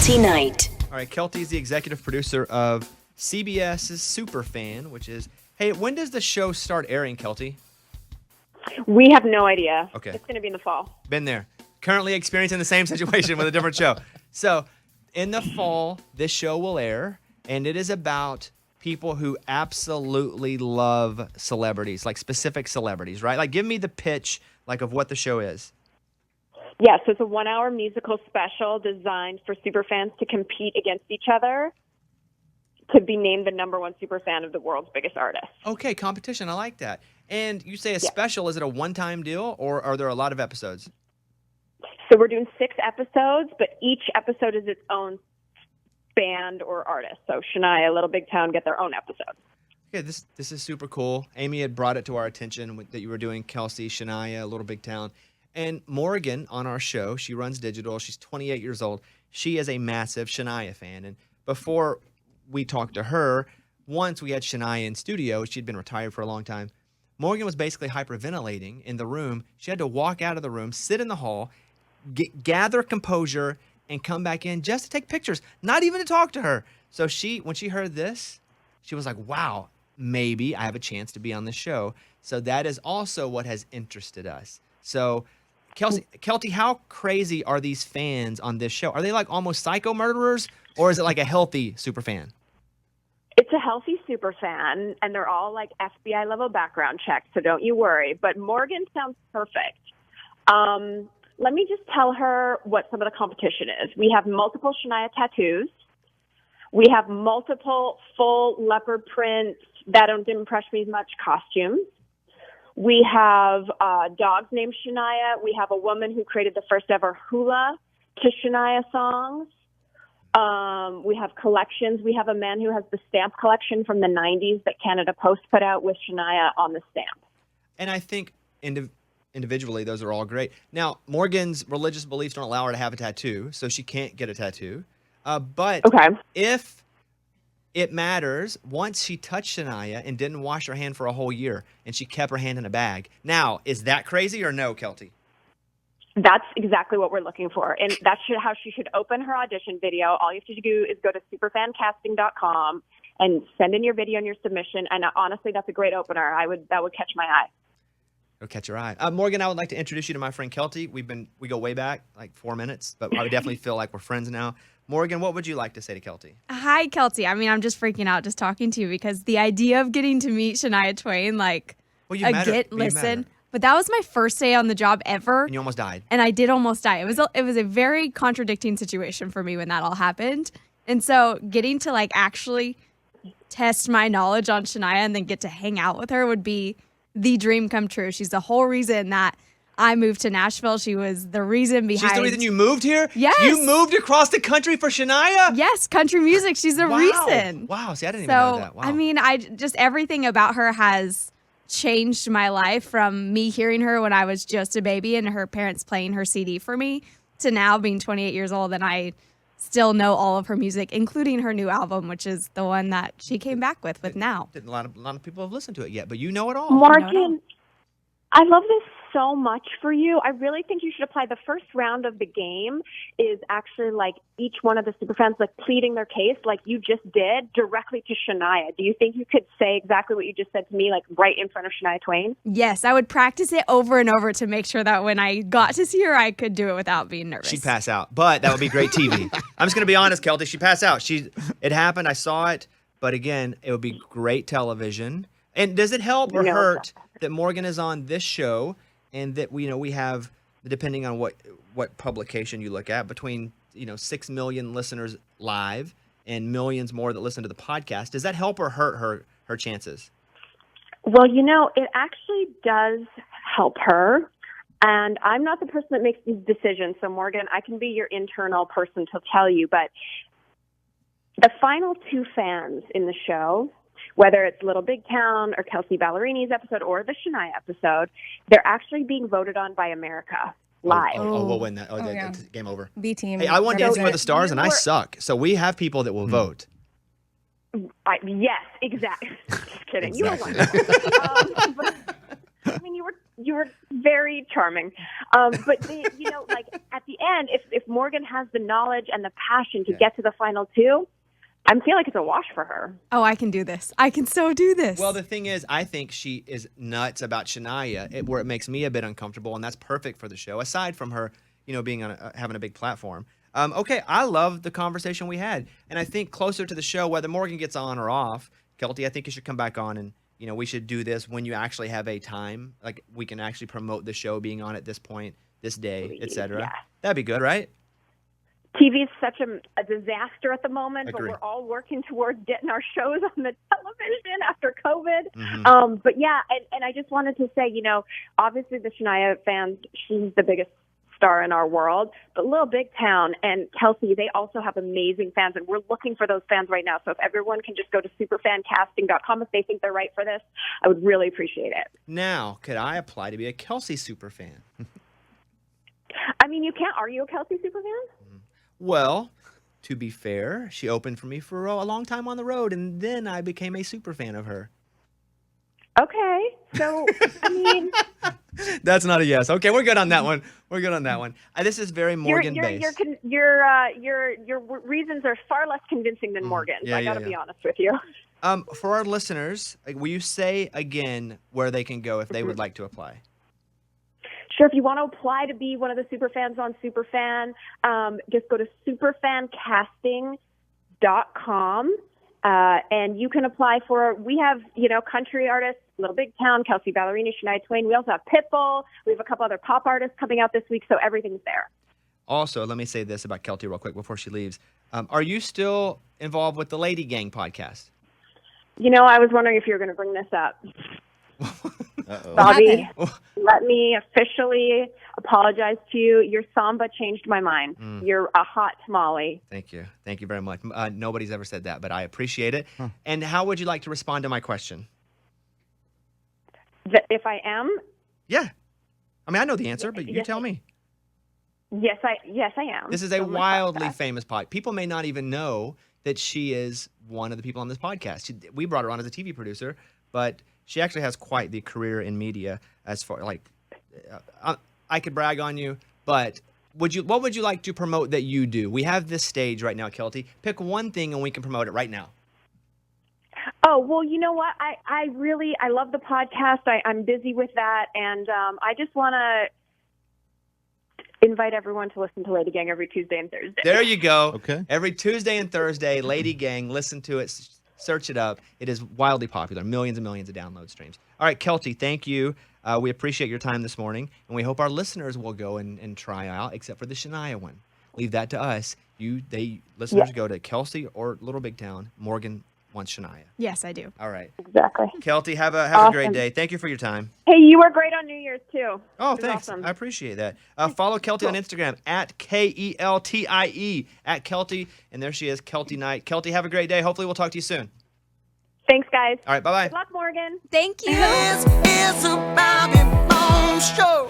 Keltie Night. All right, Keltie is the executive producer of CBS's Superfan, which is, hey, when does the show start airing, Keltie? We have no idea. Okay. It's going to be in the fall. Been there. Currently experiencing the same situation with a different show. So, in the fall, this show will air, and it is about people who absolutely love celebrities, like specific celebrities, right? Like, give me the pitch, like, of what the show is. Yeah, so it's a 1-hour musical special designed for superfans to compete against each other to be named the number one superfan of the world's biggest artist. Okay, competition. I like that. And you say a special. Is it a one-time deal, or are there a lot of episodes? So we're doing 6 episodes, but each episode is its own band or artist. So Shania, Little Big Town get their own episode. Okay, this is super cool. Amy had brought it to our attention that you were doing Keltie, Shania, Little Big Town. And Morgan on our show, she runs digital. She's 28 years old. She is a massive Shania fan. And before we talked to her, once we had Shania in studio, she'd been retired for a long time. Morgan was basically hyperventilating in the room. She had to walk out of the room, sit in the hall, gather composure, and come back in just to take pictures, not even to talk to her. So when she heard this, she was like, wow, maybe I have a chance to be on the show. So that is also what has interested us. So Keltie, how crazy are these fans on this show? Are they like almost psycho murderers, or is it like a healthy super fan? It's a healthy super fan, and they're all like FBI level background checks, so don't you worry. But Morgan sounds perfect. Let me just tell her what some of the competition is. We have multiple Shania tattoos. We have multiple full leopard print, that didn't impress me as much, costumes. We have dogs named Shania. We have a woman who created the first ever hula to Shania songs. We have collections. We have a man who has the stamp collection from the 90s that Canada Post put out with Shania on the stamp. And I think individually, those are all great. Now, Morgan's religious beliefs don't allow her to have a tattoo, so she can't get a tattoo. But if it matters, once she touched Shania and didn't wash her hand for a whole year, and she kept her hand in a bag. Now, is that crazy or no, Keltie? That's exactly what we're looking for. And that's how she should open her audition video. All you have to do is go to superfancasting.com and send in your video and your submission. And honestly, that's a great opener. That would catch my eye. It'll catch your eye. Morgan, I would like to introduce you to my friend Keltie. We go way back, like 4 minutes, but I would definitely feel like we're friends now. Morgan, what would you like to say to Keltie? Hi, Keltie. I mean, I'm just freaking out just talking to you because the idea of getting to meet Shania Twain, like, listen. But that was my first day on the job ever. And you almost died. And I did almost die. It was a very contradicting situation for me when that all happened. And so getting to like actually test my knowledge on Shania and then get to hang out with her would be the dream come true. She's the whole reason that I moved to Nashville. She was the reason behind. She's the reason you moved here? Yes. You moved across the country for Shania? Yes, country music. She's the reason. Wow. See, I didn't even know that. Wow. I mean, just everything about her has changed my life, from me hearing her when I was just a baby and her parents playing her CD for me to now being 28 years old, and I still know all of her music, including her new album, which is the one that she came back with now. A lot of people have listened to it yet, but you know it all. Morgan, I love this so much for you. I really think you should apply. The first round of the game is actually like each one of the superfans like pleading their case like you just did directly to Shania. Do you think you could say exactly what you just said to me, like right in front of Shania Twain? Yes, I would practice it over and over to make sure that when I got to see her, I could do it without being nervous. She'd pass out, but that would be great TV. I'm just going to be honest, Keltie. She'd pass out. It happened. I saw it. But again, it would be great television. And does it help or hurt that Morgan is on this show and that we have, depending on what publication you look at, between 6 million listeners live and millions more that listen to the podcast? Does that help or hurt her chances? Well, it actually does help her. And I'm not the person that makes these decisions. So, Morgan, I can be your internal person to tell you. But the final 2 fans in the show, whether it's Little Big Town or Kelsey Ballerini's episode or the Shania episode, they're actually being voted on by America live. We'll win that. That's game over. B team. Hey, I won Dancing with the Stars, and I suck. So we have people that will vote. Yes, exactly. Just kidding. Exactly. You were wonderful. But, I mean, You were very charming. But like at the end, if Morgan has the knowledge and the passion to get to the final two, I feel like it's a wash for her. Oh, I can do this. I can so do this. Well, the thing is, I think she is nuts about Shania, where it makes me a bit uncomfortable, and that's perfect for the show, aside from her, being on having a big platform. Okay, I love the conversation we had, and I think closer to the show, whether Morgan gets on or off, Keltie, I think you should come back on, and we should do this when you actually have a time, like we can actually promote the show being on at this point, this day, etc. Yeah. That'd be good, right? TV is such a disaster at the moment, Agree. but we're all working towards getting our shows on the television after COVID. Mm-hmm. But yeah, and I just wanted to say, obviously the Shania fans, she's the biggest star in our world, but Little Big Town and Keltie, they also have amazing fans, and we're looking for those fans right now. So if everyone can just go to superfancasting.com if they think they're right for this, I would really appreciate it. Now, could I apply to be a Keltie superfan? I mean, you can't. Are you a Keltie superfan? Well, to be fair, she opened for me for a long time on the road, and then I became a super fan of her. Okay, so I mean, that's not a yes. Okay, we're good on that one. We're good on that one. This is very Morgan-based. Your reasons are far less convincing than Morgan's. Yeah, I got to be honest with you. For our listeners, will you say again where they can go if they would like to apply? Sure. If you want to apply to be one of the superfans on Superfan, just go to superfancasting.com. And you can apply we have, country artists, Little Big Town, Keltie Ballerini, Shania Twain. We also have Pitbull. We have a couple other pop artists coming out this week, so everything's there. Also, let me say this about Keltie real quick before she leaves. Are you still involved with the Lady Gang podcast? I was wondering if you were going to bring this up. Uh-oh. Bobby, let me officially apologize to you. Your samba changed my mind. You're a hot tamale. Thank you. Thank you very much. Nobody's ever said that, but I appreciate it. And how would you like to respond to my question? If I am? Yeah. I mean, I know the answer, but you tell me. Yes, I am. This is a wildly famous pod. People may not even know that she is one of the people on this podcast. We brought her on as a TV producer, but she actually has quite the career in media. As far I could brag on you, but what would you like to promote that you do? We have this stage right now, Keltie. Pick one thing and we can promote it right now. Oh, well, you know what? I love the podcast. I'm busy with that, and I just want to invite everyone to listen to Lady Gang every Tuesday and Thursday. There you go. Okay. Every Tuesday and Thursday, Lady Gang. Listen to it. Search it up. It is wildly popular. Millions and millions of download streams. All right, Keltie, thank you. We appreciate your time this morning, and we hope our listeners will go and try out, except for the Shania one. Leave that to us. Listeners go to Keltie or Little Big Town. Morgan wants Shania. Yes, I do. All right. Exactly. Keltie, have a great day. Thank you for your time. Hey, you were great on New Year's, too. Oh, It was thanks. awesome. I appreciate that. Follow Keltie on Instagram at KELTIE at Keltie. And there she is, Keltie Knight. Keltie, have a great day. Hopefully we'll talk to you soon. Thanks, guys. All right, bye-bye. Good luck, Morgan. Thank you. This is a Bobby Bones show.